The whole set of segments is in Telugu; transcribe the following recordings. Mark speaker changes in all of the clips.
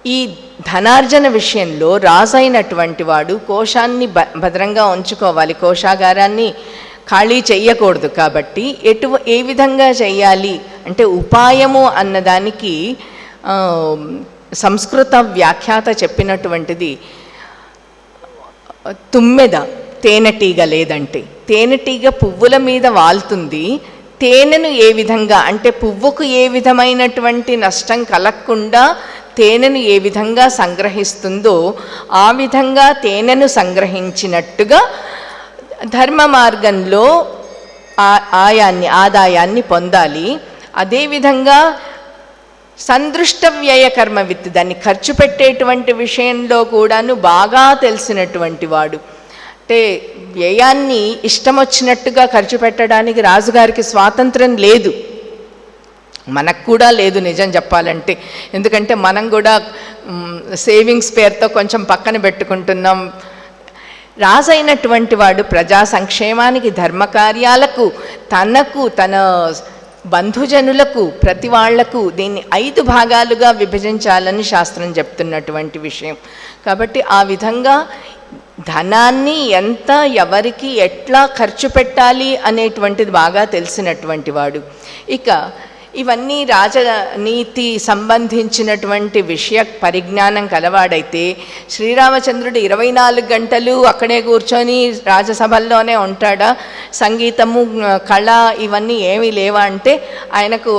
Speaker 1: ఈ ధనార్జన విషయంలో రాజైనటువంటి వాడు కోశాన్ని భద్రంగా ఉంచుకోవాలి, కోశాగారాన్ని ఖాళీ చెయ్యకూడదు. కాబట్టి ఏ విధంగా చెయ్యాలి అంటే ఉపాయము అన్నదానికి సంస్కృత వ్యాఖ్యాత చెప్పినటువంటిది తుమ్మెద తేనెటీగ లేదంటే తేనెటీగ పువ్వుల మీద వాలుతుంది, తేనెను ఏ విధంగా అంటే పువ్వుకు ఏ విధమైనటువంటి నష్టం కలగకుండా తేనెను ఏ విధంగా సంగ్రహిస్తుందో ఆ విధంగా తేనెను ధర్మ మార్గంలో ఆదాయాన్ని పొందాలి. అదేవిధంగా సందృష్ట వ్యయ కర్మ విత్, దాన్ని ఖర్చు పెట్టేటువంటి విషయంలో కూడాను బాగా తెలిసినటువంటి వాడు. అంటే వ్యయాన్ని ఇష్టం వచ్చినట్టుగా ఖర్చు పెట్టడానికి రాజుగారికి స్వాతంత్రం లేదు, మనకు కూడా లేదు నిజం చెప్పాలంటే. ఎందుకంటే మనం కూడా సేవింగ్స్ పేరుతో కొంచెం పక్కన పెట్టుకుంటున్నాం. రాజైనటువంటి వాడు ప్రజా సంక్షేమానికి, ధర్మకార్యాలకు, తనకు, తన బంధుజనులకు, ప్రతి వాళ్లకు దీన్ని 5 భాగాలుగా విభజించాలని శాస్త్రం చెప్తున్నటువంటి విషయం. కాబట్టి ఆ విధంగా ధనాన్ని ఎంత, ఎవరికి ఎట్లా ఖర్చు పెట్టాలి అనేటువంటిది బాగా తెలిసినటువంటి వాడు. ఇక ఇవన్నీ రాజనీతి సంబంధించినటువంటి విషయ పరిజ్ఞానం కలవాడైతే శ్రీరామచంద్రుడు 24 గంటలు అక్కడే కూర్చొని రాజసభల్లోనే ఉంటాడా? సంగీతము, కళ ఇవన్నీ ఏమీ లేవా అంటే ఆయనకు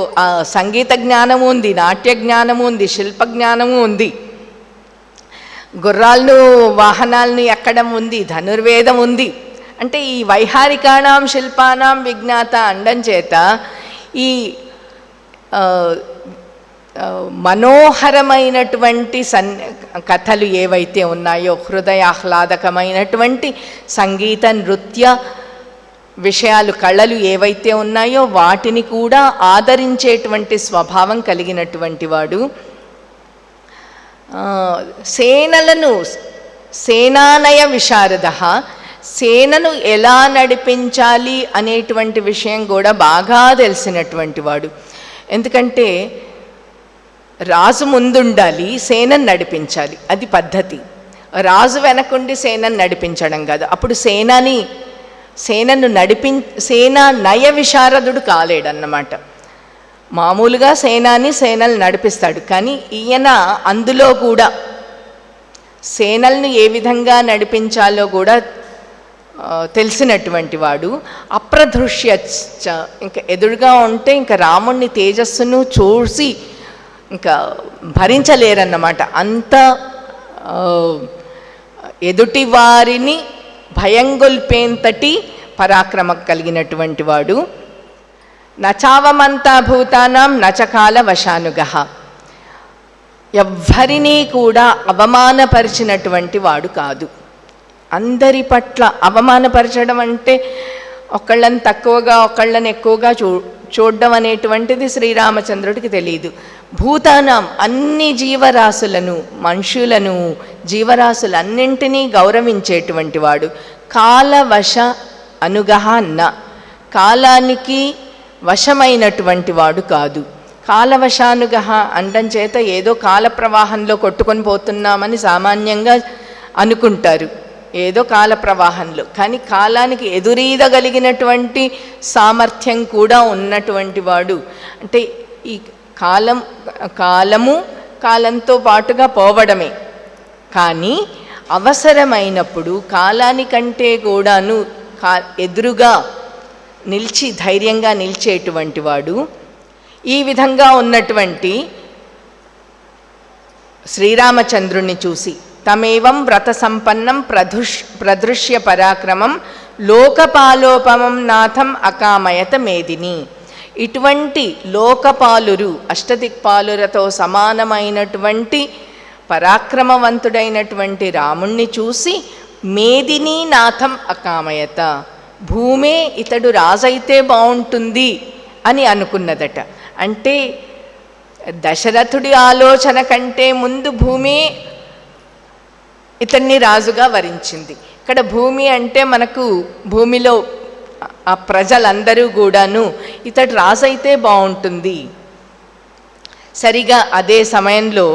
Speaker 1: సంగీత జ్ఞానము ఉంది, నాట్య జ్ఞానము ఉంది, శిల్ప జ్ఞానము ఉంది, గుర్రాలను వాహనాలను ఎక్కడం ఉంది, ధనుర్వేదం ఉంది. అంటే ఈ వైహారికాణం శిల్పానాం విజ్ఞాత అండం చేత ఈ మనోహరమైనటువంటి కథలు ఏవైతే ఉన్నాయో, హృదయాహ్లాదకమైనటువంటి సంగీత నృత్య విషయాలు, కళలు ఏవైతే ఉన్నాయో వాటిని కూడా ఆదరించేటువంటి స్వభావం కలిగినటువంటి వాడు. సేనానయ విశారద, సేనను ఎలా నడిపించాలి అనేటువంటి విషయం కూడా బాగా తెలిసినటువంటి వాడు. ఎందుకంటే రాజు ముందుండాలి, సేనను నడిపించాలి, అది పద్ధతి. రాజు వెనకుండి సేనను నడిపించడం కాదు. అప్పుడు సేనను సేనా నయ విశారదుడు కాలేడన్నమాట. మామూలుగా సేనలు నడిపిస్తాడు, కానీ ఈయన అందులో కూడా సేనల్ని ఏ విధంగా నడిపించాలో కూడా తెలిసినటువంటి వాడు. అప్రదృశ్య, ఇంకా ఎదురుగా ఉంటే ఇంకా రాముణ్ణి తేజస్సును చూసి ఇంకా భరించలేరన్నమాట. అంత ఎదుటి వారిని భయంగొల్పేంతటి పరాక్రమం కలిగినటువంటి వాడు. నచావమంతా భూతానాం నచకాల వశానుగః, ఎవ్వరినీ కూడా అవమానపరిచినటువంటి వాడు కాదు. అందరి పట్ల అవమానపరచడం అంటే ఒకళ్ళని తక్కువగా ఒకళ్ళని ఎక్కువగా చూడడం అనేటువంటిది శ్రీరామచంద్రుడికి తెలియదు. భూతానాం, అన్ని జీవరాశులను, మనుషులను, జీవరాశులన్నింటినీ గౌరవించేటువంటి వాడు. కాలవశ అనుగహ న, కాలానికి వశమైనటువంటి వాడు కాదు. కాలవశానుగహ అనడం చేత ఏదో కాల ప్రవాహంలో కొట్టుకొని పోతున్నామని సామాన్యంగా అనుకుంటారు, ఏదో కాల ప్రవాహంలో. కానీ కాలానికి ఎదురీదగలిగినటువంటి సామర్థ్యం కూడా ఉన్నటువంటి వాడు. అంటే ఈ కాలము కాలంతో పాటుగా పోవడమే, కానీ అవసరమైనప్పుడు కాలానికంటే కూడాను ఎదురుగా నిలిచి ధైర్యంగా నిలిచేటువంటి వాడు. ఈ విధంగా ఉన్నటువంటి శ్రీరామచంద్రుణ్ణి చూసి తమేవం వ్రత సంపన్నం ప్రదృశ్య పరాక్రమం లోకపాలోపమం నాథం అకామయత మేదిని. ఇటువంటి లోకపాలురు, అష్టదిక్పాలురతో సమానమైనటువంటి పరాక్రమవంతుడైనటువంటి రాముణ్ణి చూసి మేదిని నాథం అకామయత, భూమే ఇతడు రాజైతే బాగుంటుంది అని అనుకున్నదట. అంటే దశరథుడి ఆలోచన కంటే ముందు భూమి ఇతన్ని రాజుగా వరించింది. ఇక్కడ భూమి అంటే మనకు భూమిలో ఆ ప్రజలందరూ కూడాను ఇతడు రాజైతే బాగుంటుంది. సరిగా అదే సమయంలో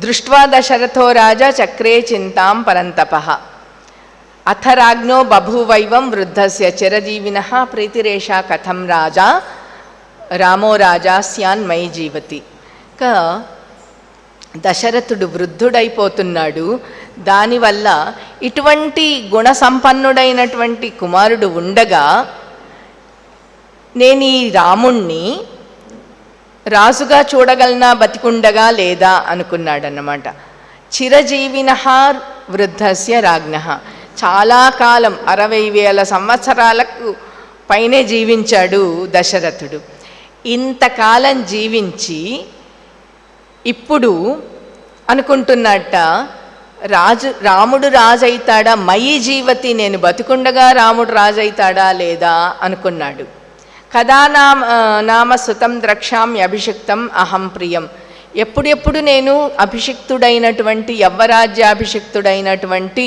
Speaker 1: దృష్ట్వా దశరథో రాజా చక్రే చింతాం పరంతపః అథ రాజ్ఞో బభూవైవం వృద్ధస్య చిరజీవినః ప్రీతిరేషా కథం రాజా రామో రాజా స్యాన్ మయి జీవతి. ఇంకా దశరథుడు వృద్ధుడైపోతున్నాడు. దానివల్ల ఇటువంటి గుణసంపన్నుడైనటువంటి కుమారుడు ఉండగా నేను ఈ రాముణ్ణి రాజుగా చూడగలనా బతికుండగా లేదా అనుకున్నాడన్నమాట. చిరజీవినః వృద్ధస్య రాజ్ఞః, చాలా కాలం 60,000 సంవత్సరాలకు పైనే జీవించాడు దశరథుడు. ఇంతకాలం జీవించి ఇప్పుడు అనుకుంటున్నట్ట రాముడు రాజైతాడా, మయి జీవతి, నేను బతికుండగా రాముడు రాజైతాడా లేదా అనుకున్నాడు. కదా నామ సుతం ద్రక్ష్యామి అభిషిక్తం అహం ప్రియం, ఎప్పుడెప్పుడు నేను అభిషిక్తుడైనటువంటి యవ్వరాజ్యాభిషిక్తుడైనటువంటి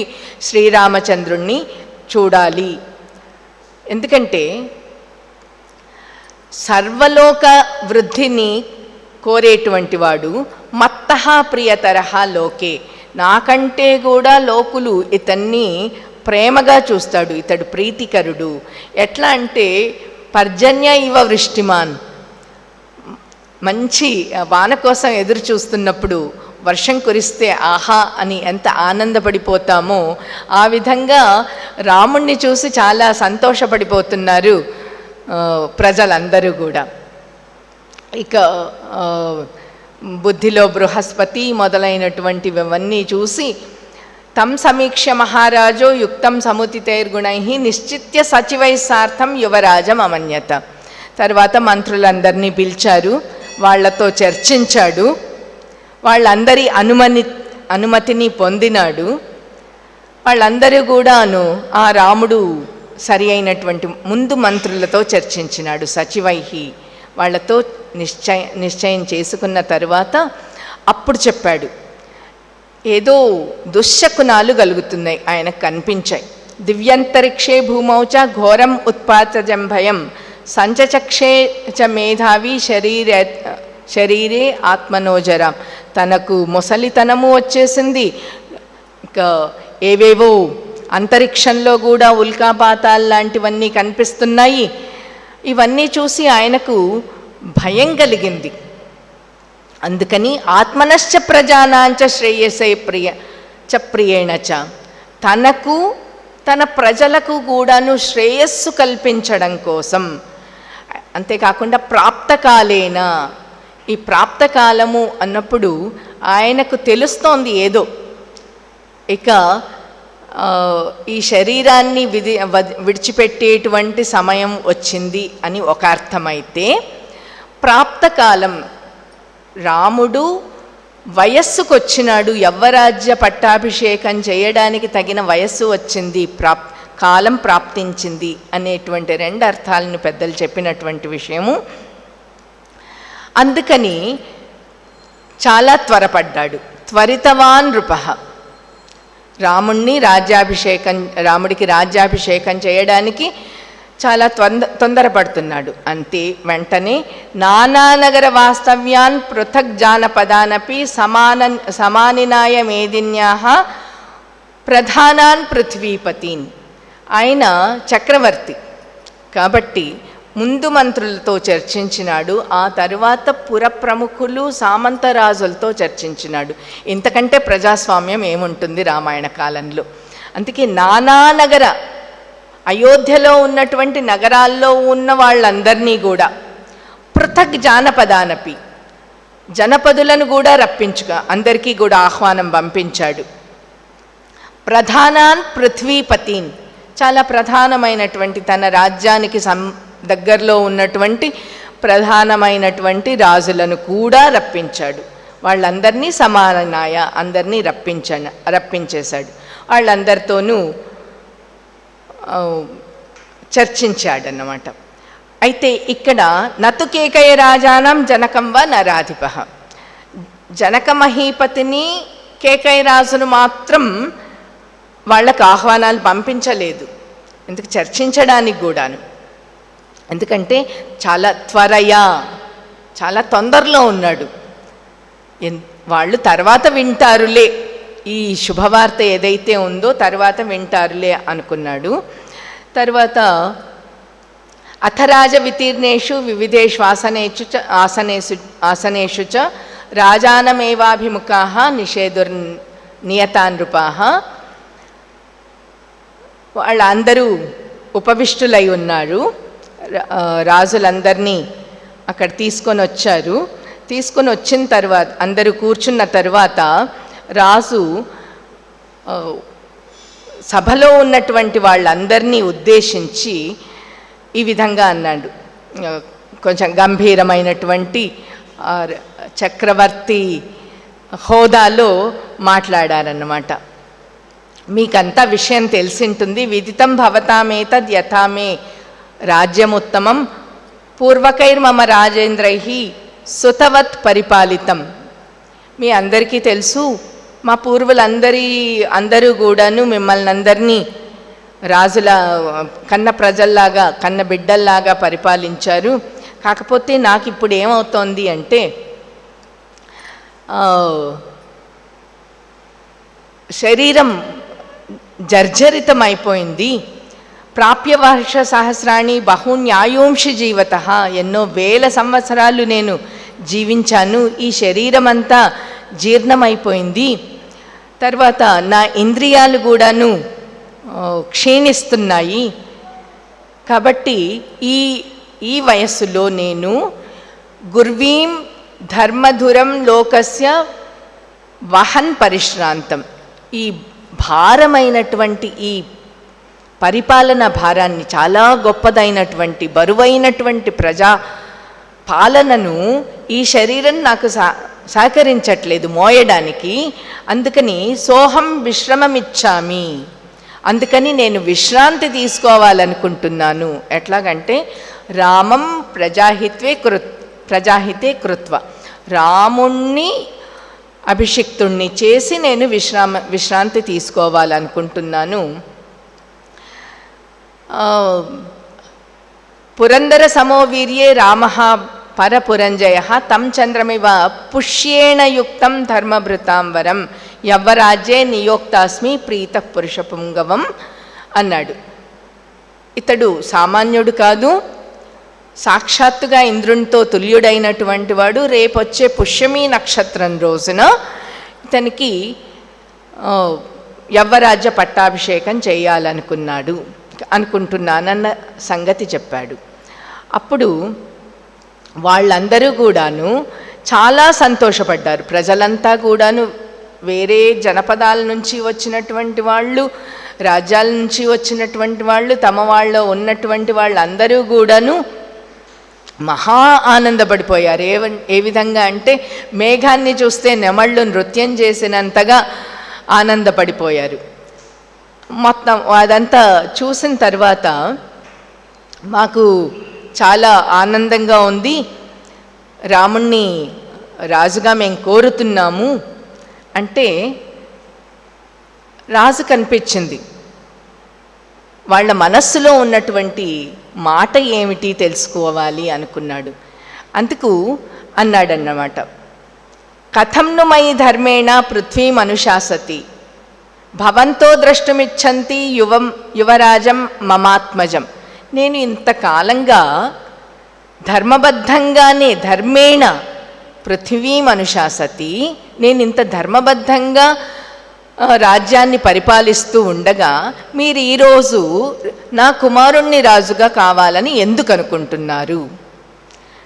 Speaker 1: శ్రీరామచంద్రుణ్ణి చూడాలి. ఎందుకంటే సర్వలోక వృద్ధిని కోరేటువంటి వాడు మత్తః ప్రియతరః లోకే, నాకంటే కూడా లోకులు ఇతన్ని ప్రేమగా చూస్తాడు, ఇతడు ప్రీతికరుడు. ఎట్లా అంటే పర్జన్య ఇవ వృష్టిమాన్, మంచి వాన కోసం ఎదురు చూస్తున్నప్పుడు వర్షం కురిస్తే ఆహా అని ఎంత ఆనందపడిపోతామో ఆ విధంగా రాముణ్ణి చూసి చాలా సంతోషపడిపోతున్నారు ప్రజలందరూ కూడా. ఇక బుద్ధిలో బృహస్పతి మొదలైనటువంటివన్నీ చూసి తం సమీక్ష మహారాజో యుక్తం సముతితైర్గుణై నిశ్చిత్య సచివై సార్థం యువరాజం అమన్యత. తర్వాత మంత్రులందరినీ పిలిచారు, వాళ్లతో చర్చించాడు, వాళ్ళందరి అనుమతిని పొందినాడు. వాళ్ళందరూ కూడాను ఆ రాముడు సరి అయినటువంటి ముందు మంత్రులతో చర్చించినాడు, సచివైహి వాళ్ళతో నిశ్చయం చేసుకున్న తరువాత అప్పుడు చెప్పాడు. ఏదో దుశ్శకునాలు కలుగుతున్నాయి, ఆయనకు కనిపించాయి. దివ్యంతరిక్షే భూమౌచ ఘోరం ఉత్పాతజం భయం సంచచక్షే చ మేధావి శరీరే ఆత్మనోజరం. తనకు ముసలితనము వచ్చేసింది, ఇంకా ఏవేవో అంతరిక్షంలో కూడా ఉల్కాపాతాలు లాంటివన్నీ కనిపిస్తున్నాయి. ఇవన్నీ చూసి ఆయనకు భయం కలిగింది. అందుకని ఆత్మనశ్చ ప్రజానాంచ శ్రేయసే ప్రియేణ చ, తనకు తన ప్రజలకు కూడాను శ్రేయస్సు కల్పించడం కోసం, అంతేకాకుండా ప్రాప్తకాలేన, ఈ ప్రాప్తకాలము అన్నప్పుడు ఆయనకు తెలుస్తోంది ఏదో ఇక ఈ శరీరాన్ని విడిచిపెట్టేటువంటి సమయం వచ్చింది అని ఒక అర్థమైతే, ప్రాప్తకాలం రాముడు వయస్సుకు వచ్చినాడు, యవ్వరాజ్య పట్టాభిషేకం చేయడానికి తగిన వయస్సు వచ్చింది, కాలం ప్రాప్తించింది అనేటువంటి రెండు అర్థాలను పెద్దలు చెప్పినటువంటి విషయము. అందుకని చాలా త్వరపడ్డాడు. త్వరితవాన్ నృపః, రాముడికి రాజ్యాభిషేకం చేయడానికి చాలా తొందరపడుతున్నాడు. అంతే వెంటనే నానానగర వాస్తవ్యాన్ పృథక్ జానపదానపి సమానినాయ మేదిన్యాః ప్రధానాన్ పృథ్వీపతీన్. ఆయన చక్రవర్తి కాబట్టి ముందు మంత్రులతో చర్చించినాడు, ఆ తరువాత పురప్రముఖులు సామంతరాజులతో చర్చించినాడు. ఇంతకంటే ప్రజాస్వామ్యం ఏముంటుంది రామాయణ కాలంలో. అందుకే నానానగర, అయోధ్యలో ఉన్నటువంటి నగరాల్లో ఉన్న వాళ్ళందరినీ కూడా పృథక్ జానపదానపి, జనపదులను కూడా రప్పించుగా అందరికీ కూడా ఆహ్వానం పంపించాడు. ప్రధానాన్ పృథ్వీపతీన్, చాలా ప్రధానమైనటువంటి తన రాజ్యానికి దగ్గరలో ఉన్నటువంటి ప్రధానమైనటువంటి రాజులను కూడా రప్పించాడు. వాళ్ళందరినీ సమానాయ, అందరినీ రప్పించేశాడు. వాళ్ళందరితోనూ చర్చించాడన్నమాట. అయితే ఇక్కడ నతు కేకయ రాజానం జనకం వా నరాధిప, జనక మహీపతిని కేకయ రాజును మాత్రం వాళ్ళకు ఆహ్వానాలు పంపించలేదు, ఎందుకు చర్చించడానికి కూడాను. ఎందుకంటే చాలా త్వరగా, చాలా తొందరలో ఉన్నాడు. వాళ్ళు తర్వాత వింటారులే, ఈ శుభవార్త ఏదైతే ఉందో తర్వాత వింటారులే అనుకున్నాడు. తర్వాత అథరాజ వితీర్ణేషు వివిధేషు ఆసనేషు చ రాజానమేవాభిముఖాః నిషేధుర్నియతానృపాః. వాళ్ళందరూ ఉపవిష్టులై ఉన్నారు. రాజులందరినీ అక్కడ తీసుకొని వచ్చారు. తీసుకొని వచ్చిన తర్వాత అందరూ కూర్చున్న తర్వాత రాజు సభలో ఉన్నటువంటి వాళ్ళందరినీ ఉద్దేశించి ఈ విధంగా అన్నాడు. కొంచెం గంభీరమైనటువంటి చక్రవర్తి హోదాలో మాట్లాడారన్నమాట. మీకంతా విషయం తెలిసింటుంది. విదితం భవతామేతద్ యథామే రాజ్యముత్తమం పూర్వకైర్మమ రాజేంద్రైః సుతవత్ పరిపాలితం. మీ అందరికీ తెలుసు, మా అందరూ కూడాను మిమ్మల్ని అందరినీ రాజుల కన్న ప్రజల్లాగా కన్న బిడ్డల్లాగా పరిపాలించారు. కాకపోతే నాకు ఇప్పుడు ఏమవుతోంది అంటే శరీరం జర్జరితమైపోయింది. ప్రాప్యవర్ష సహస్రాణి బహున్యాయోంషి జీవత. ఎన్నో వేల సంవత్సరాలు నేను జీవించాను. ఈ శరీరం అంతా జీర్ణమైపోయింది. తర్వాత నా ఇంద్రియాలు కూడాను క్షీణిస్తున్నాయి. కాబట్టి ఈ వయస్సులో నేను గుర్వీం ధర్మధురం లోకస్య వహన్ పరిశ్రాంతం, ఈ భారమైనటువంటి ఈ పరిపాలన భారాన్ని, చాలా గొప్పదైనటువంటి బరువైనటువంటి ప్రజా పాలనను ఈ శరీరం నాకు సహకరించట్లేదు మోయడానికి. అందుకని సోహం విశ్రమమిచ్చామి, అందుకని నేను విశ్రాంతి తీసుకోవాలనుకుంటున్నాను. ఎట్లాగంటే రామం ప్రజాహితే కృత్వ, రాముణ్ణి అభిషిక్తుణ్ణి చేసి నేను విశ్రాంతి తీసుకోవాలనుకుంటున్నాను. పురందర సమోవీర్యే రామః పరపురంజయః తం చంద్రమివ పుష్యేణ యుక్తం ధర్మభృతాంబరం యవ్వరాజ్యే నియోక్తాస్మి ప్రీత పురుషపుంగవం అన్నాడు. ఇతడు సామాన్యుడు కాదు, సాక్షాత్తుగా ఇంద్రునితో తుల్యుడైనటువంటి వాడు. రేపొచ్చే పుష్యమీ నక్షత్రం రోజున ఇతనికి యవ్వరాజ్య పట్టాభిషేకం అనుకుంటున్నానన్న సంగతి చెప్పాడు. అప్పుడు వాళ్ళందరూ కూడాను చాలా సంతోషపడ్డారు. ప్రజలంతా కూడాను, వేరే జనపదాల నుంచి వచ్చినటువంటి వాళ్ళు, రాజ్యాల నుంచి వచ్చినటువంటి వాళ్ళు, తమ వాళ్ళలో ఉన్నటువంటి వాళ్ళందరూ కూడాను మహా ఆనందపడిపోయారు. ఏ విధంగా అంటే మేఘాన్ని చూస్తే నెమళ్ళు నృత్యం చేసినంతగా ఆనందపడిపోయారు. మొత్తం అదంతా చూసిన తర్వాత మాకు చాలా ఆనందంగా ఉంది, రాముణ్ణి రాజుగా మేము కోరుతున్నాము అంటే రాజు కనిపించింది. వాళ్ళ మనస్సులో ఉన్నటువంటి మాట ఏమిటి తెలుసుకోవాలి అనుకున్నాడు. అందుకు అన్నాడన్నమాట, కథంను మయి ధర్మేణ పృథ్వీం అనుశాసతి భవంతో ద్రష్టుమిచ్చంతి యువరాజం మమాత్మజం. నేను ఇంతకాలంగా ధర్మబద్ధంగానే ధర్మేణ పృథివీం అనుశాసతి, నేను ఇంత ధర్మబద్ధంగా రాజ్యాన్ని పరిపాలిస్తూ ఉండగా మీరు ఈరోజు నా కుమారుణ్ణి రాజుగా కావాలని ఎందుకు అనుకుంటున్నారు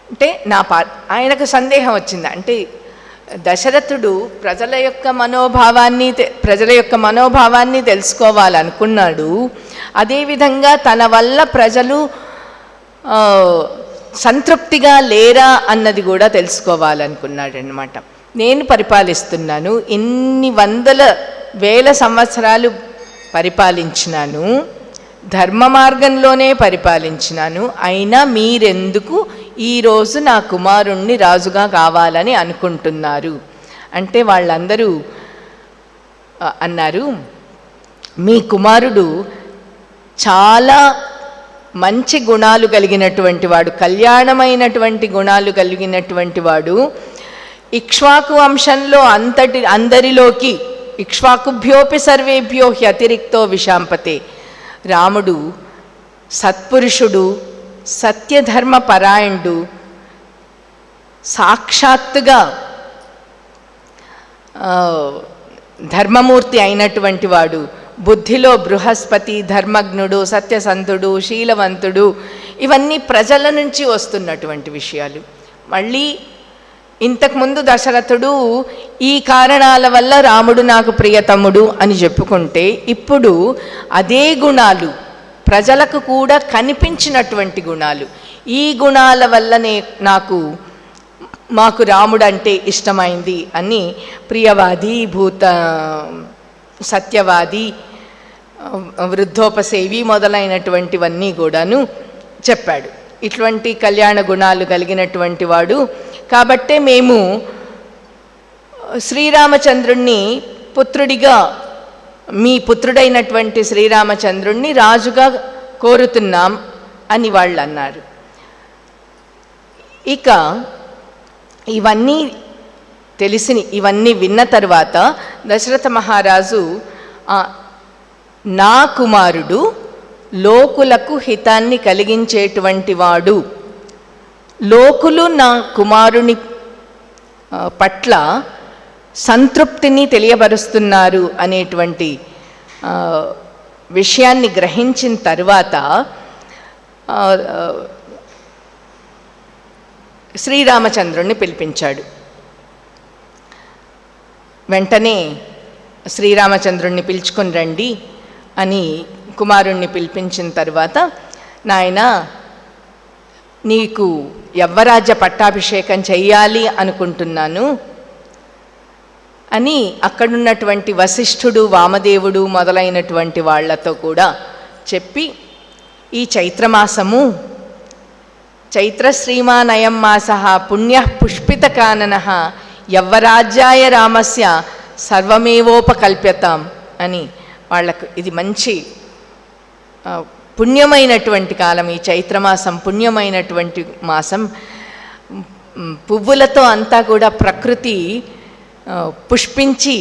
Speaker 1: అంటే ఆయనకు సందేహం వచ్చింది. అంటే దశరథుడు ప్రజల యొక్క మనోభావాన్ని తెలుసుకోవాలనుకున్నాడు. అదేవిధంగా తన వల్ల ప్రజలు సంతృప్తిగా లేరా అన్నది కూడా తెలుసుకోవాలనుకున్నాడు అన్నమాట. నేను పరిపాలిస్తున్నాను, ఇన్ని వేల సంవత్సరాలు పరిపాలించినాను, ధర్మ మార్గంలోనే పరిపాలించినాను, అయినా మీరెందుకు ఈరోజు నా కుమారుణ్ణి రాజుగా కావాలని అనుకుంటున్నారు అంటే వాళ్ళందరూ అన్నారు, మీ కుమారుడు చాలా మంచి గుణాలు కలిగినటువంటి వాడు, కళ్యాణమైనటువంటి గుణాలు కలిగినటువంటి వాడు, ఇక్ష్వాకు వంశంలో అందరిలోకి ఇక్ష్వాకుభ్యోపి సర్వేభ్యో హ్యతిరిక్తో విశాంపతే. రాముడు సత్పురుషుడు, సత్యధర్మ పరాయణుడు, సాక్షాత్తుగా ధర్మమూర్తి అయినటువంటి వాడు, బుద్ధిలో బృహస్పతి, ధర్మజ్ఞుడు, సత్యసంధుడు, శీలవంతుడు, ఇవన్నీ ప్రజల నుంచి వస్తున్నటువంటి విషయాలు. మళ్ళీ ఇంతకుముందు దశరథుడు ఈ కారణాల వల్ల రాముడు నాకు ప్రియతముడు అని చెప్పుకుంటే, ఇప్పుడు అదే గుణాలు ప్రజలకు కూడా కనిపించినటువంటి గుణాలు, ఈ గుణాల వల్లనే మాకు రాముడు అంటే ఇష్టమైంది అని ప్రియవాది, సత్యవాది, వృద్ధోపసేవి మొదలైనటువంటివన్నీ కూడాను చెప్పాడు. ఇటువంటి కళ్యాణ గుణాలు కలిగినటువంటి వాడు కాబట్టే మేము శ్రీరామచంద్రుణ్ణి పుత్రుడిగా, మీ పుత్రుడైనటువంటి శ్రీరామచంద్రుణ్ణి రాజుగా కోరుతున్నాం అని వాళ్ళు అన్నారు. ఇక ఇవన్నీ విన్న తర్వాత దశరథ మహారాజు, నా కుమారుడు లోకులకు హితాన్ని కలిగించేటువంటి వాడు, లోకులు నా కుమారుని పట్ల సంతృప్తిని తెలియపరుస్తున్నారు అనేటువంటి విషయాన్ని గ్రహించిన తర్వాత శ్రీరామచంద్రుణ్ణి పిలిపించాడు. వెంటనే శ్రీరామచంద్రుణ్ణి పిలుచుకొని రండి అని కుమారుణ్ణి పిలిపించిన తర్వాత, నాయన నీకు యవ్వరాజ్య పట్టాభిషేకం చెయ్యాలి అనుకుంటున్నాను అని అక్కడున్నటువంటి వశిష్ఠుడు, వామదేవుడు మొదలైనటువంటి వాళ్లతో కూడా చెప్పి, ఈ చైత్రమాసము చైత్రశ్రీమానయం మాస పుణ్య పుష్పిత కానన యవ్వరాజ్యాయ రామస్య సర్వమేవోపకల్ప్యతాం అని వాళ్లకు, ఇది మంచి పుణ్యమైనటువంటి కాలం, ఈ చైత్రమాసం పుణ్యమైనటువంటి మాసం. పువ్వులతో అంతా కూడా ప్రకృతి పుష్పించి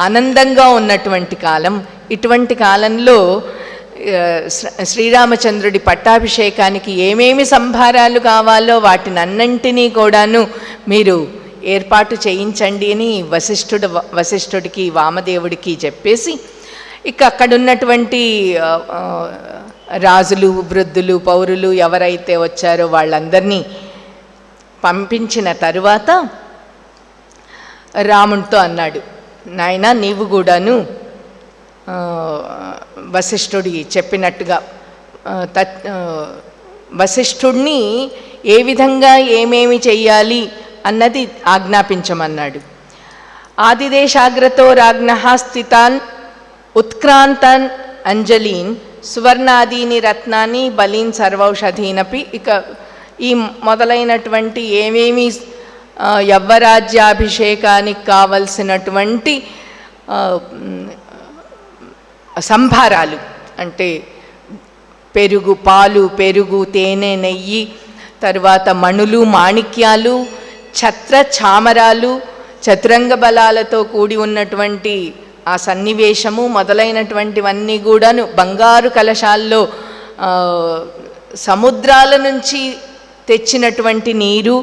Speaker 1: ఆనందంగా ఉన్నటువంటి కాలం. ఇటువంటి కాలంలో శ్రీరామచంద్రుడి పట్టాభిషేకానికి ఏమేమి సంభారాలు కావాలో వాటినన్నింటినీ కూడాను మీరు ఏర్పాటు చేయించండి అని వశిష్ఠుడికి, వామదేవుడికి చెప్పేసి, ఇక అక్కడున్నటువంటి రాజులు, వృద్ధులు, పౌరులు ఎవరైతే వచ్చారో వాళ్ళందరినీ పంపించిన తరువాత రాముడితో అన్నాడు, నాయన నీవు కూడాను వశిష్ఠుడి చెప్పినట్టుగా వశిష్ఠుడిని ఏ విధంగా ఏమేమి చెయ్యాలి అన్నది ఆజ్ఞాపించమన్నాడు. ఆదిదేశాగ్రతో రాజ్ఞః స్థితాన్ ఉత్క్రాంతాన్ అంజలీన్ సువర్ణాదీని రత్నాన్ని బలీన్ సర్వౌషధీనపి. ఇక ఈ మొదలైనటువంటి ఏమేమి యవ్వరాజ్యాభిషేకానికి కావలసినటువంటి సంభారాలు అంటే పెరుగు, పాలు, పెరుగు, తేనె, నెయ్యి, తరువాత మణులు, మాణిక్యాలు, ఛత్ర చామరాలు, చతురంగ బలాలతో కూడి ఉన్నటువంటి ఆ సన్నివేశము మొదలైనటువంటివన్నీ కూడాను బంగారు కలశాల్లో సముద్రాల నుంచి తెచ్చినటువంటి నీరు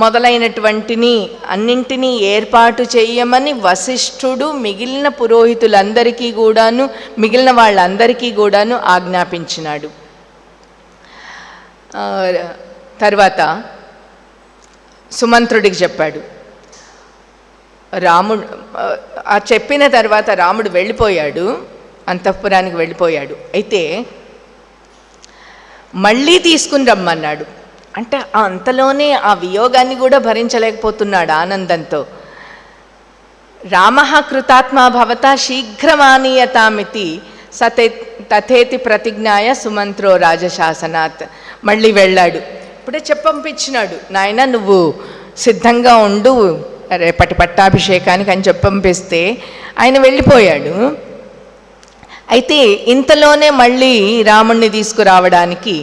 Speaker 1: మొదలైనటువంటిని అన్నింటినీ ఏర్పాటు చేయమని వశిష్ఠుడు మిగిలిన పురోహితులందరికీ కూడాను, మిగిలిన వాళ్ళందరికీ కూడాను ఆజ్ఞాపించినాడు. తర్వాత సుమంత్రుడికి చెప్పాడు. రాముడు చెప్పిన తర్వాత రాముడు వెళ్ళిపోయాడు, అంతఃపురానికి వెళ్ళిపోయాడు. అయితే మళ్ళీ తీసుకుని రమ్మన్నాడు. అంటే అంతలోనే ఆ వియోగాన్ని కూడా భరించలేకపోతున్నాడు ఆనందంతో. రామః కృతాత్మా భవతా శీఘ్రమానీయతామితి తథేతి ప్రతిజ్ఞాయ సుమంత్రో రాజశాసనాత్. మళ్ళీ వెళ్ళాడు. ఇప్పుడే చెప్పంపించినాడు, నాయన నువ్వు సిద్ధంగా ఉండు రేపటి పట్టాభిషేకానికి అని చెప్పంపిస్తే ఆయన వెళ్ళిపోయాడు. అయితే ఇంతలోనే మళ్ళీ రాముణ్ణి తీసుకురావడానికి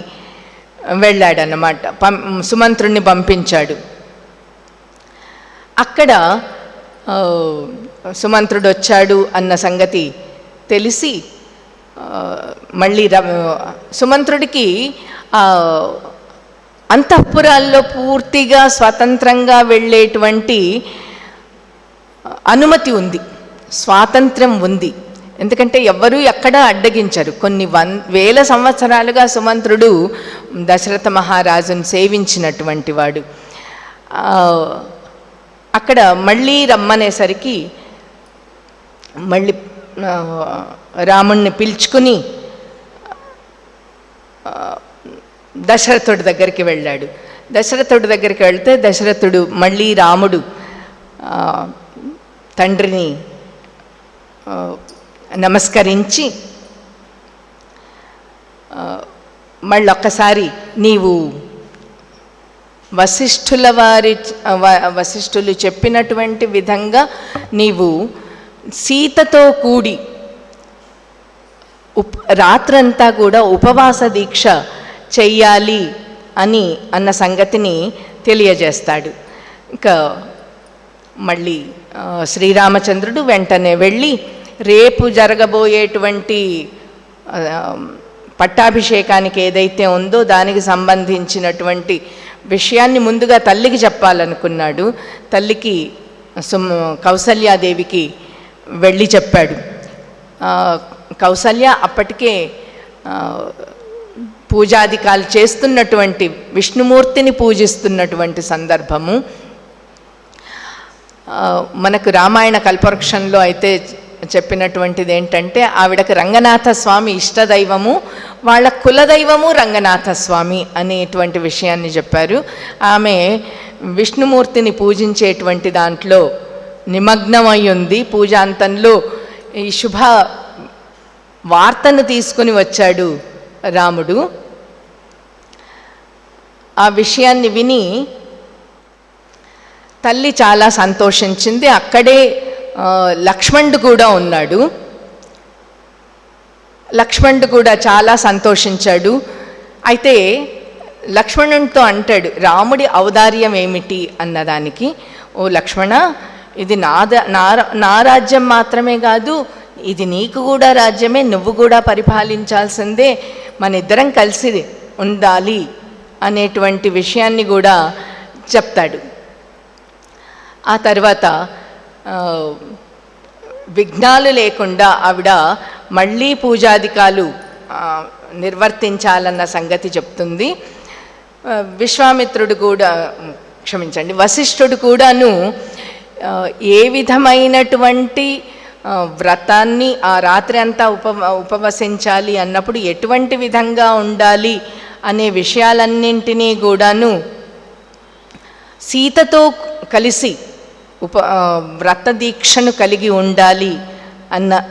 Speaker 1: వెళ్ళాడన్నమాట. సుమంత్రుణ్ణి పంపించాడు. అక్కడ సుమంత్రుడు వచ్చాడు అన్న సంగతి తెలిసి మళ్ళీ సుమంత్రుడికి అంతఃపురాల్లో పూర్తిగా స్వతంత్రంగా వెళ్ళేటువంటి అనుమతి ఉంది, స్వాతంత్రం ఉంది. ఎందుకంటే ఎవ్వరూ ఎక్కడా అడ్డగించరు. కొన్ని వేల సంవత్సరాలుగా సుమంత్రుడు దశరథ మహారాజును సేవించినటువంటి వాడు. అక్కడ మళ్ళీ రమ్మనేసరికి మళ్ళీ రాముణ్ణి పిలుచుకుని దశరథుడి దగ్గరికి వెళ్ళాడు. దశరథుడి దగ్గరికి వెళ్తే దశరథుడు మళ్ళీ రాముడు తండ్రిని నమస్కరించి మళ్ళొక్కసారి నీవు వశిష్ఠులు చెప్పినటువంటి విధంగా నీవు సీతతో కూడి రాత్రంతా కూడా ఉపవాస దీక్ష చెయ్యాలి అన్న సంగతిని తెలియజేస్తాడు. ఇంకా మళ్ళీ శ్రీరామచంద్రుడు వెంటనే వెళ్ళి రేపు జరగబోయేటువంటి పట్టాభిషేకానికి ఏదైతే ఉందో దానికి సంబంధించినటువంటి విషయాన్ని ముందుగా తల్లికి చెప్పాలనుకున్నాడు. తల్లికి కౌసల్యాదేవికి వెళ్ళి చెప్పాడు. కౌసల్య అప్పటికే పూజాధికాలు చేస్తున్నటువంటి విష్ణుమూర్తిని పూజిస్తున్నటువంటి సందర్భము. మనకు రామాయణ కల్పవృక్షంలో అయితే చెప్పినటువంటిది ఏంటంటే ఆవిడకు రంగనాథ స్వామి ఇష్టదైవము, వాళ్ళ కులదైవము రంగనాథ స్వామి అనేటువంటి విషయాన్ని చెప్పారు. ఆమె విష్ణుమూర్తిని పూజించేటువంటి దాంట్లో నిమగ్నమై ఉంది. పూజాంతంలో ఈ శుభ వార్తను తీసుకుని వచ్చాడు రాముడు. ఆ విషయాన్ని విని తల్లి చాలా సంతోషించింది. అక్కడే లక్ష్మణుడు కూడా ఉన్నాడు. లక్ష్మణుడు కూడా చాలా సంతోషించాడు. అయితే లక్ష్మణునితో అంటాడు, రాముడి ఔదార్యం ఏమిటి అన్నదానికి, ఓ లక్ష్మణ, ఇది నా రాజ్యం మాత్రమే కాదు, ఇది నీకు కూడా రాజ్యమే, నువ్వు కూడా పరిపాలించాల్సిందే, మన ఇద్దరం కలిసి ఉండాలి అనేటువంటి విషయాన్ని కూడా చెప్తాడు. ఆ తర్వాత విఘ్నాలు లేకుండా ఆవిడ మళ్ళీ పూజాధికాలు నిర్వర్తించాలన్న సంగతి చెప్తుంది. విశ్వామిత్రుడు కూడా వశిష్ఠుడు కూడాను ఏ విధమైనటువంటి వ్రతాన్ని ఆ రాత్రి అంతా ఉపవసించాలి అన్నప్పుడు ఎటువంటి విధంగా ఉండాలి అనే విషయాలన్నింటినీ కూడాను సీతతో కలిసి వ్రత దీక్షను కలిగి ఉండాలి